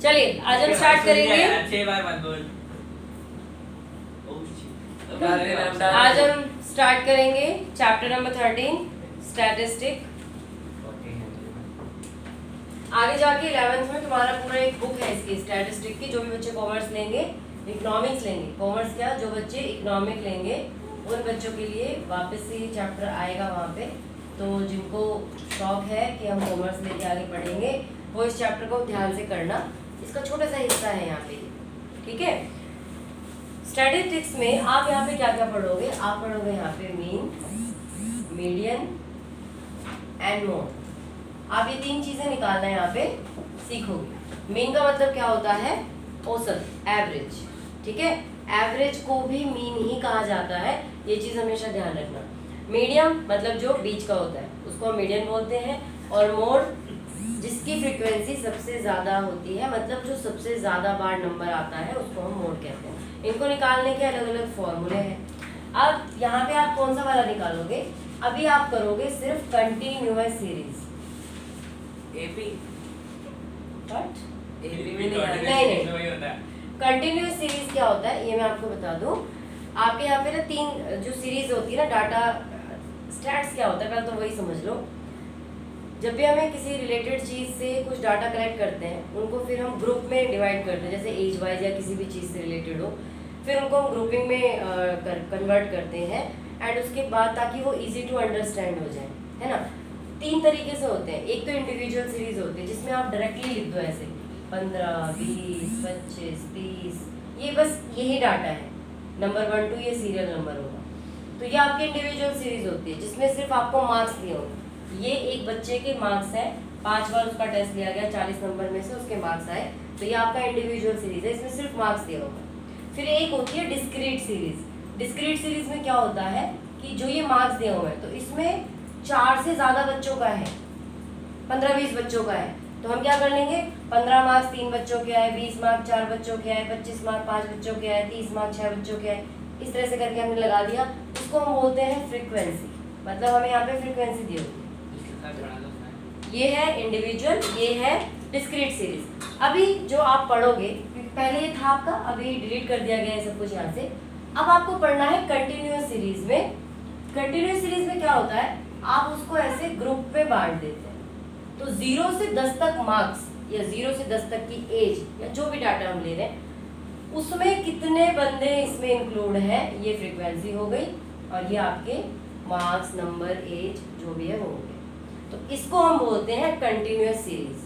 चलिए आज हम स्टार्ट करेंगे। अच्छे बार मत बोल। आज हम स्टार्ट करेंगे चैप्टर नंबर 13 स्टैटिस्टिक। आगे जाके 11th में तुम्हारा पूरा एक बुक है इसकी स्टैटिस्टिक की। जो भी बच्चे कॉमर्स लेंगे, इकोनॉमिक्स लेंगे, कॉमर्स क्या जो बच्चे इकोनॉमिक लेंगे उन बच्चों के लिए वापस से ये चैप्टर आएगा वहाँ पे। तो जिनको शौक है कि हम कॉमर्स लेके आगे पढ़ेंगे वो इस चैप्टर को ध्यान से करना। इसका छोटा सा हिस्सा है यहाँ पे, ठीक है। स्टैटिस्टिक्स में आप यहाँ पे क्या क्या पढ़ोगे? आप पढ़ोगे यहाँ पे मीन, मीडियन एंड मोड। आप ये तीन चीजें निकालना यहाँ पे सीखोगे। मीन का मतलब क्या होता है? औसत, एवरेज, ठीक है। एवरेज को भी मीन ही कहा जाता है, ये चीज हमेशा ध्यान रखना। मीडियम मतलब जो बीच का होता है उसको हम मीडियन बोलते हैं। और मोड जिसकी फ्रीक्वेंसी सबसे ज्यादा होती है, मतलब जो सबसे ज्यादा बार नंबर आता है उसको हम मोड कहते हैं। इनको निकालने के अलग अलग फॉर्मूले हैं। अब यहाँ पे आप कौन सा वाला निकालोगे? अभी आप करोगे सिर्फ continuous series. AP but AP में नहीं। कंटिन्यूअस सीरीज क्या होता है ये मैं आपको बता दूं। आपके यहाँ पे ना तीन जो सीरीज होती है ना, डाटा स्टैट्स क्या होता है पहले तो वही समझ लो। जब भी हमें किसी रिलेटेड चीज से कुछ डाटा कलेक्ट करते हैं उनको फिर हम ग्रुप में डिवाइड करते हैं, जैसे एज वाइज या किसी भी चीज से रिलेटेड हो, फिर उनको हम ग्रुपिंग में कन्वर्ट करते हैं एंड उसके बाद ताकि वो इजी टू अंडरस्टैंड हो जाए, है ना। तीन तरीके से होते हैं। एक तो इंडिविजुअल सीरीज होती है जिसमें आप डायरेक्टली लिख दो ऐसे 15, 20, 25, 30, ये बस यही डाटा है। नंबर 1 2 ये सीरियल नंबर होगा। तो ये आपकी इंडिविजुअल सीरीज होती है जिसमें सिर्फ आपको मार्क्स दिए होंगे। ये एक बच्चे के मार्क्स है, 5 बार उसका टेस्ट लिया गया, 40 नंबर में से उसके मार्क्स आए, तो ये आपका इंडिविजुअल सीरीज है, इसमें सिर्फ मार्क्स दिया होगा। फिर एक होती है डिस्क्रीट सीरीज। डिस्क्रीट सीरीज में क्या होता है कि जो ये मार्क्स दिए हुए हैं तो इसमें 4 से ज्यादा बच्चों का है, 15-20 बच्चों का है, तो हम क्या कर लेंगे? 15 मार्क्स 3 बच्चों के आए, 20 मार्क्स 4 बच्चों के आए, 25 मार्क्स 5 बच्चों के आए, 30 मार्क्स 6 बच्चों के आए, इस तरह से करके हमने लगा दिया। इसको हम बोलते हैं फ्रीक्वेंसी, मतलब हमें यहाँ पे फ्रीक्वेंसी दी होगी। ये है इंडिविजुअल, ये है डिस्क्रीट सीरीज। अभी जो आप पढ़ोगे, क्योंकि पहले ये था आपका, अभी डिलीट कर दिया गया है सब कुछ यहाँ से। अब आपको पढ़ना है कंटिन्यूअस सीरीज में। कंटिन्यूअस सीरीज में क्या होता है, आप उसको ऐसे ग्रुप में बांट देते हैं। तो 0 से 10 तक मार्क्स या 0 से 10 तक की एज या जो भी डाटा हम ले रहे हैं उसमें कितने बंदे इसमें इंक्लूड है, ये फ्रीक्वेंसी हो गई। और ये आपके मार्क्स, नंबर, एज जो भी है वो हो गया। तो इसको हम बोलते हैं कंटिन्यूअस सीरीज,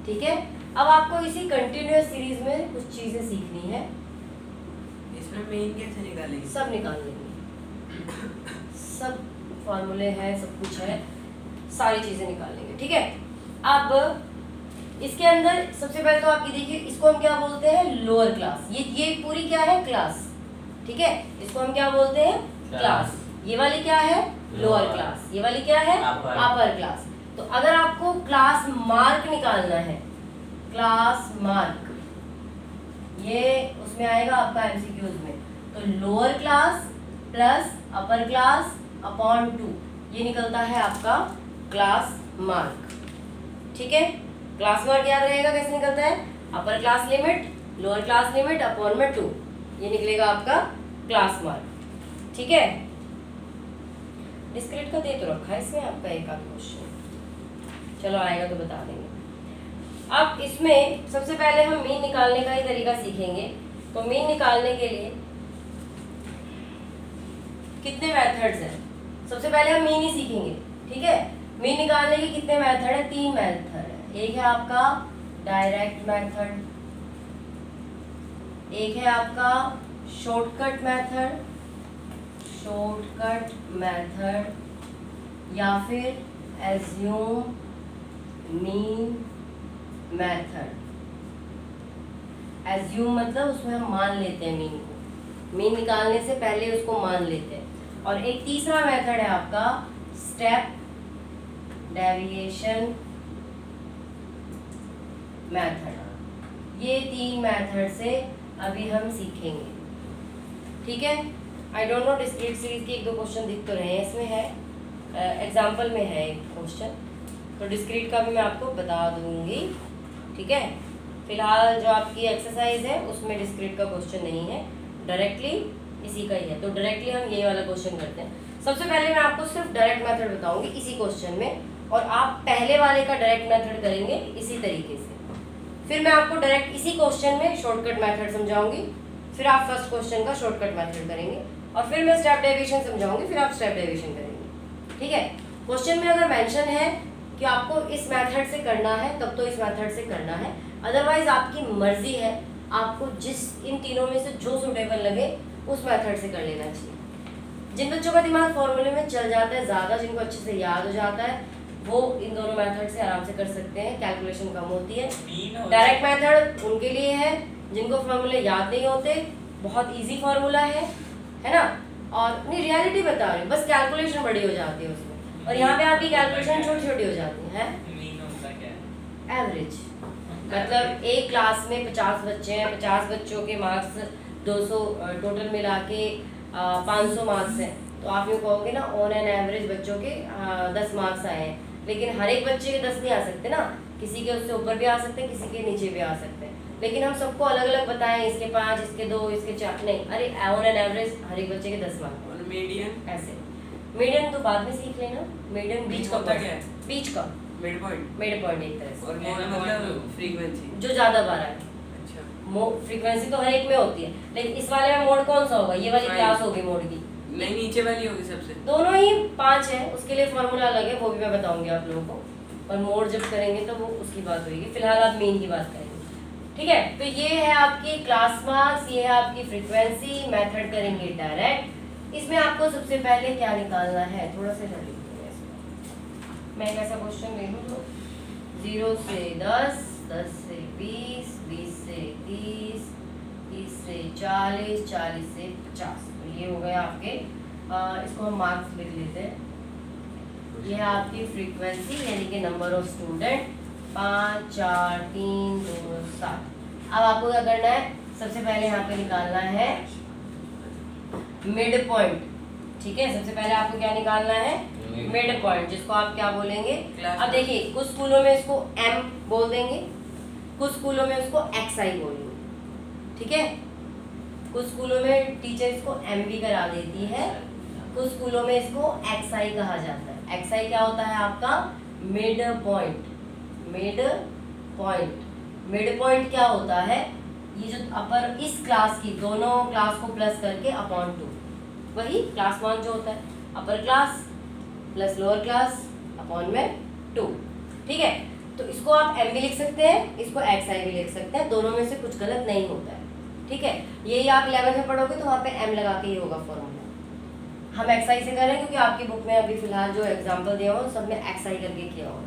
ठीक है। अब आपको इसी कंटिन्यूअस सीरीज में कुछ चीजें सीखनी है। इसमें मेन कैसे निकालेंगे? सब निकाल लेंगे, सब फॉर्मूले हैं, सब कुछ है, सारी चीजें निकाल लेंगे, ठीक है। अब इसके अंदर सबसे पहले तो आप ये देखिए, इसको हम क्या बोलते हैं? Lower class. ये पूरी क्या है? क्लास, ठीक है। इसको हम क्या बोलते हैं? क्लास। ये वाली क्या है? Lower class. ये वाली क्या है? Upper class. तो अगर आपको क्लास मार्क निकालना है, क्लास मार्क, ये उसमें आएगा आपका एमसीक्यूज में, तो lower class plus upper class upon 2 ये निकलता है आपका क्लास मार्क, ठीक है। क्लास मार्क याद रहेगा कैसे निकलता है? Upper class limit, lower class limit upon में 2, ये निकलेगा आपका क्लास मार्क, ठीक है। डिस्क्रीट का दे तो रखा है इसमें आपका एक आध क्वेश्चन, चलो आएगा तो बता देंगे। अब इसमें सबसे पहले हम मीन निकालने का ही तरीका सीखेंगे। तो मीन निकालने के लिए कितने मेथड्स हैं? सबसे पहले हम मीन ही सीखेंगे, ठीक है। मीन निकालने के कितने मेथड है? 3 मेथड है। एक है आपका डायरेक्ट मेथड, एक है आपका शॉर्टकट मेथड, या फिर एज्यूम मीन मेथड। एज्यूम मतलब उसमें हम मान लेते हैं मीन को, मीन निकालने से पहले उसको मान लेते हैं। और एक तीसरा मेथड है आपका स्टेप डेविएशन मेथड। ये 3 मेथड से अभी हम सीखेंगे, ठीक है। I don't know discrete series के 1-2 क्वेश्चन दिख तो रहे हैं, इसमें है एग्जाम्पल में है एक क्वेश्चन, तो डिस्क्रीट का भी मैं आपको बता दूंगी, ठीक है। फिलहाल जो आपकी एक्सरसाइज है उसमें डिस्क्रीट का क्वेश्चन नहीं है, डायरेक्टली इसी का ही है। तो डायरेक्टली हम ये वाला क्वेश्चन करते हैं। सबसे पहले मैं आपको सिर्फ डायरेक्ट मेथड बताऊंगी इसी क्वेश्चन में, और आप पहले वाले का डायरेक्ट मेथड करेंगे इसी तरीके से। फिर मैं आपको डायरेक्ट इसी क्वेश्चन में शॉर्टकट मेथड समझाऊंगी, फिर आप फर्स्ट क्वेश्चन का शॉर्टकट मेथड करेंगे, और फिर मैं स्टेप डेविएशन समझाऊंगी, फिर आप स्टेप डेविएशन करेंगे। ठीक है, क्वेश्चन में अगर मेंशन है कि आपको इस मेथड से करना है तब तो इस मेथड से करना है, अदरवाइज आपकी मर्जी है, आपको जिस इन तीनों में से जो सूटेबल लगे उस मेथड से कर लेना चाहिए। जिन बच्चों का दिमाग फॉर्मूले में चल जाता है ज़्यादा, जिनको अच्छे से याद हो जाता है, वो इन दोनों मेथड से आराम से कर सकते हैं, कैलकुलेशन कम होती है। डायरेक्ट मेथड उनके लिए है जिनको फॉर्मूले याद नहीं होते, बहुत इजी फार्मूला है ना, और नहीं रियलिटी बता रही हूँ, बस कैलकुलेशन बड़ी हो जाती है उसमें, और यहाँ पे आपकी कैलकुलेशन छोटी छोटी हो जाती है। एवरेज मतलब एक क्लास में 50 बच्चे हैं, 50 बच्चों के मार्क्स 200 टोटल मिला के 500 मार्क्स हैं, तो आप यूँ कहोगे ना ऑन एन एवरेज बच्चों के 10 मार्क्स आए हैं, लेकिन हर एक बच्चे के 10 नहीं आ सकते ना, किसी के उससे ऊपर भी आ सकते हैं, किसी के नीचे भी आ सकते हैं, लेकिन हम सबको अलग अलग बताएं, इसके 5, इसके 2, इसके 4 नहीं, अरे ऑन एन एवरेज हर एक बच्चे के 10 मार्क्स। और मीडियन ऐसे मीडियन तो बाद में सीख लेना, मीडियन बीच का होता क्या है? बीच का मिड पॉइंट एक तरह से, और मोड मतलब फ्रीक्वेंसी जो ज्यादा बार आए। अच्छा फ्रीक्वेंसी तो हर एक में होती है, लेकिन इस वाले में मोड कौन सा होगा, ये वाली Five. क्लास होगी मोड की, नहीं नीचे वाली होगी सबसे दोनों ही 5 है, उसके लिए फॉर्मूला अलग है, वो भी मैं बताऊंगी आप लोगों को, और मोड जब करेंगे तो वो उसकी बात होगी। फिलहाल आप मेन की बात करेंगे। ठीक है, तो ये है आपकी क्लास मार्क्स, ये है आपकी फ्रीक्वेंसी, मेथड करेंगे डायरेक्ट। इसमें आपको सबसे पहले क्या निकालना है, थोड़ा सा कर लीजिए इसमें। मैं एक ऐसा क्वेश्चन ले लूँ जो 0 से 10, 10 से 20, 20 से 30, 30 से 40, 40 से 50, तो ये हो गया आपके, इसको हम मार्क्स लिख लेते हैं। ये है आपकी फ्रीक्वेंसी यानी कि नंबर ऑफ स्टूडेंट, 5, 4, 3, 2, 7। अब आपको क्या करना है, सबसे पहले यहाँ पे निकालना है मिड पॉइंट। ठीक है, सबसे पहले आपको क्या निकालना है, मिड पॉइंट, जिसको आप क्या बोलेंगे। अब देखिए कुछ स्कूलों में इसको m बोल देंगे, कुछ स्कूलों में उसको xi बोलेंगे। ठीक है, कुछ स्कूलों में टीचर इसको m भी करा देती है, कुछ स्कूलों में इसको xi कहा जाता है। xi क्या होता है आपका mid point. Mid point, mid point क्या होता है, ये जो अपर इस क्लास की दोनों क्लास को प्लस करके अपॉन 2, वही क्लास 1 जो होता है, upper class plus lower class upon में 2। ठीक है, तो इसको आप m भी लिख सकते हैं, इसको xi भी लिख सकते हैं, दोनों में से कुछ गलत नहीं होता है। ठीक है, यही आप 11 में पढ़ोगे तो वहाँ पे m लगा के ही होगा फॉर्मूला। हम xi से करें क्योंकि आपकी बुक में अभी फिलहाल जो एग्जाम्पल दिया हुआ सब में xi करके किया हुआ है।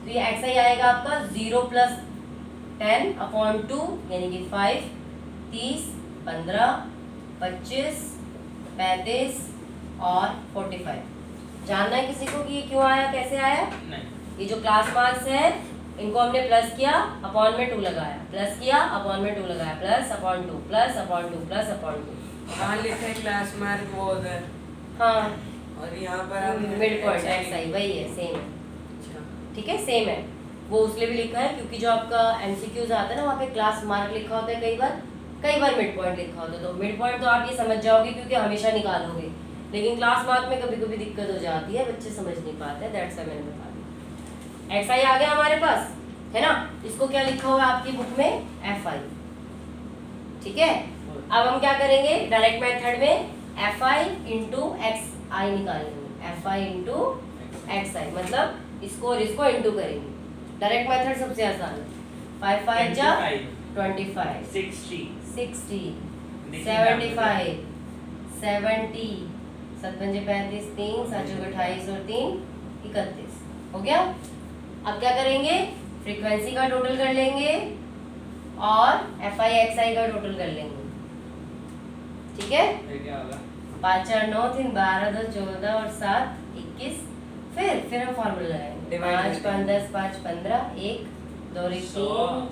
तो ये xi आएगा आपका 0 + 10 अपॉन 2 यानी कि 5, 30, 15, 25, 35 और 45। जानना है किसी को कि ये क्यों आया, कैसे आया? नहीं। ये जो क्लास मार्क्स है इनको हमने प्लस किया, अपॉन में 2 लगाया, प्लस किया, अपॉन में 2 लगाया, plus upon 2, plus upon 2, plus upon 2। हाँ लिखा है क्लास मार्क वो उधर, हाँ, और यहाँ पर आप मिड पॉइंट xi वही है, सेम है। अच्छा ठीक है, सेम है, वो उसलिए भी लिखा है क्योंकि जो आपका MCQs आता है ना वहाँ पे क्लास मार्क लिखा होता है, कई बार मिड पॉइंट लिखा होता है। तो मिड पॉइंट तो आप ये समझ जाओगे क्योंकि हमेशा निकालोगे, लेकिन क्लास मार्क में कभी कभी दिक्कत हो जाती है, बच्चे समझ नहीं पाते हैं, दैट्स व्हाई मैंने बता दिया। xi आ गया हमारे पास, है ना, इसको क्या लिखा हुआ है आपकी बुक में, fi। ठीक है, अब हम क्या करेंगे, डायरेक्ट मेथड में fi इंटू xi निकालेंगे, fi इंटू xi, मतलब इसको और इसको इंटू करेंगे। डायरेक्ट मेथड सबसे आसान है, 5 5 जा 25, 60, 75, 70, 7 5 35, 3 7 28 और 3 31। हो गया। अब क्या करेंगे, फ्रीक्वेंसी का टोटल कर लेंगे और fi xi का टोटल कर लेंगे। ठीक है, 5 4 9 3 12 2 14 और 7 21। फिर हम फॉर्मूला लगाएंगे, 5 5 10 5 15, 1 2 3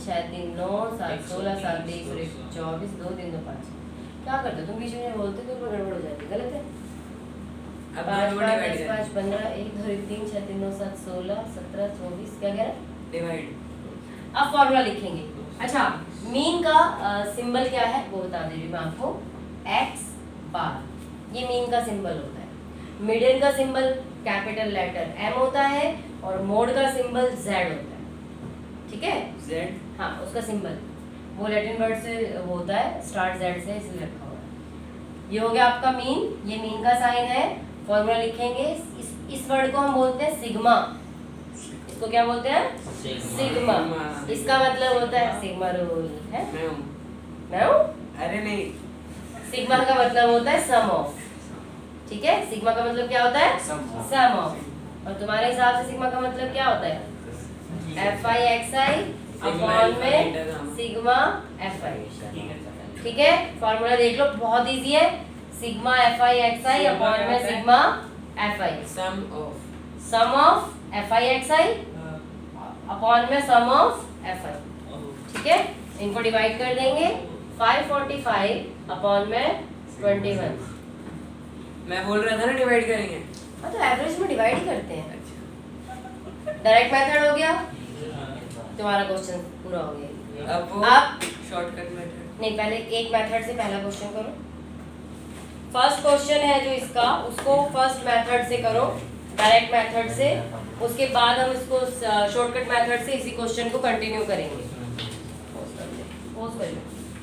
6 3 9 7 16 7 23 24 2 3 2 5। क्या करते हो तुम, बीच में बोलते तो गड़बड़ हो जाती, गलत है। 5 5 10 5 15 1 2 3 6 3 9 7 16 17 24, क्या कह रहा है, डिवाइड। अब फॉर्मूला लिखेंगे, अच्छा, मीन का सिंबल क्या है वो बता दे रही हूँ मैं आपको, x बार, ये मीन का सिंबल होता है। मीडियन का सिंबल कैपिटल लेटर m होता है और मोड का सिंबल z होता है, ठीक है। Z हाँ, उसका सिंबल वो लैटिन वर्ड से होता है, स्टार्ट z से, इसलिए रखा हुआ है। ये हो गया आपका मीन, ये मीन का साइन है। फॉर्मूला लिखेंगे, इस वर्ड को हम बोलते हैं सिग्मा। इसको क्या बोलते हैं? सिग्मा। इसका मतलब होता है सिग्मा रूल है। मैं हूँ? अरे नहीं, सिग्मा का मतलब होता है सम ऑफ, ठीक है। सिग्मा का मतलब क्या होता है? सम ऑफ। और तुम्हारे हिसाब से सिग्मा का मतलब क्या होता है? FI अपॉन में सिग्मा FI, ठीक है। फॉर्मूला देख लो, बहुत इजी है। सिग्मा FI अपॉन में sigma FI, sum of FI upon में सम ऑफ FI, ठीक है। इनको डिवाइड कर देंगे, 545 अपॉन में 21। मैं बोल रहा था ना डिवाइड करेंगे। हाँ, तो एवरेज में डिवाइड ही करते हैं। डायरेक्ट मेथड हो गया, तुम्हारा क्वेश्चन पूरा हो गया। अब वो आप शॉर्टकट मेथड नहीं, पहले एक मेथड से पहला क्वेश्चन करो। फर्स्ट क्वेश्चन है जो इसका, उसको फर्स्ट मेथड से करो, डायरेक्ट मेथड से। उसके बाद हम इसको शॉर्टकट मेथड से इसी क्वेश्चन को कंटिन्यू करेंगे। पोस्ट कर लो।